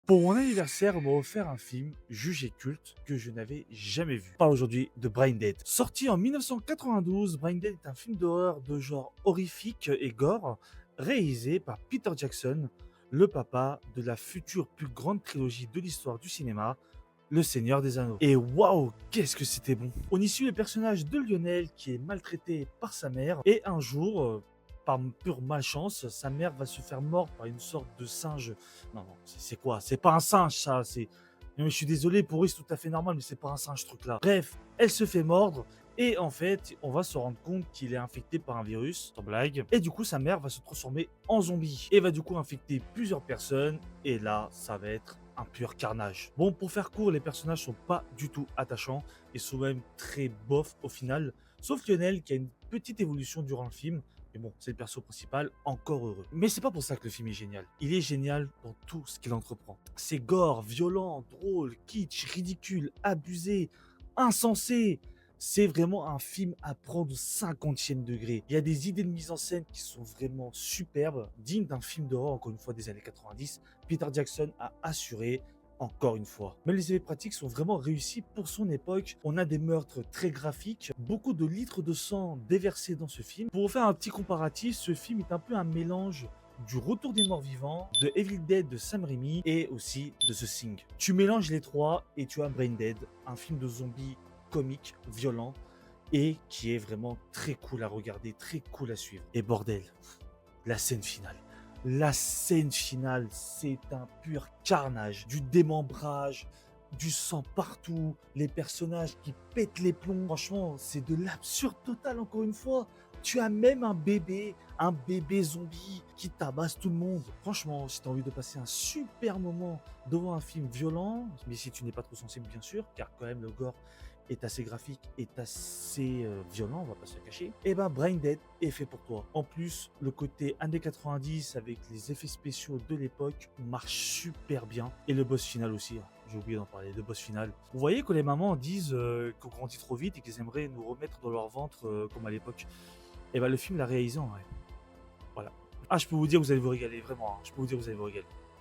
Pour mon anniversaire, on m'a offert un film jugé culte que je n'avais jamais vu. On parle aujourd'hui de Brain Dead. Sorti en 1992, Brain Dead est un film d'horreur de genre horrifique et gore, réalisé par Peter Jackson, le papa de la future plus grande trilogie de l'histoire du cinéma, Le Seigneur des Anneaux. Et waouh, qu'est-ce que c'était bon! On y suit le personnage de Lionel qui est maltraité par sa mère et un jour, par pure malchance, sa mère va se faire mordre par une sorte de singe. Non, non, c'est quoi? C'est pas un singe, ça. C'est. Non, mais je suis désolé, pour eux, c'est tout à fait normal, mais c'est pas un singe, ce truc-là. Bref, elle se fait mordre. Et en fait, on va se rendre compte qu'il est infecté par un virus, sans blague. Et du coup, sa mère va se transformer en zombie. Et va du coup infecter plusieurs personnes. Et là, ça va être un pur carnage. Bon, pour faire court, les personnages sont pas du tout attachants. Et sont même très bof au final. Sauf Lionel, qui a une petite évolution durant le film. Mais bon, c'est le perso principal, encore heureux. Mais c'est pas pour ça que le film est génial. Il est génial dans tout ce qu'il entreprend. C'est gore, violent, drôle, kitsch, ridicule, abusé, insensé. C'est vraiment un film à prendre au 50e degré. Il y a des idées de mise en scène qui sont vraiment superbes, dignes d'un film d'horreur, encore une fois, des années 90. Peter Jackson a assuré encore une fois. Mais les effets pratiques sont vraiment réussis pour son époque. On a des meurtres très graphiques, beaucoup de litres de sang déversés dans ce film. Pour vous faire un petit comparatif, ce film est un peu un mélange du Retour des Morts Vivants, de Evil Dead de Sam Raimi et aussi de The Thing. Tu mélanges les trois et tu as Brain Dead, un film de zombies comique, violent et qui est vraiment très cool à regarder, très cool à suivre. Et bordel, la scène finale. La scène finale, c'est un pur carnage, du démembrage, du sang partout, les personnages qui pètent les plombs. Franchement, c'est de l'absurde total encore une fois. Tu as même un bébé zombie qui tabasse tout le monde. Franchement, si tu as envie de passer un super moment devant un film violent, mais si tu n'es pas trop sensible bien sûr, car quand même le gore est assez graphique, est assez violent, on va pas se le cacher, et ben Brain Dead est fait pour toi. En plus, le côté années 90 avec les effets spéciaux de l'époque marche super bien. Et le boss final aussi, hein. J'ai oublié d'en parler, le boss final. Vous voyez que les mamans disent qu'on grandit trop vite et qu'ils aimeraient nous remettre dans leur ventre comme à l'époque. Et ben le film l'a réalisé en vrai. Voilà. Ah, je peux vous dire, vous allez vous régaler, vraiment, hein. Je peux vous dire, vous allez vous régaler.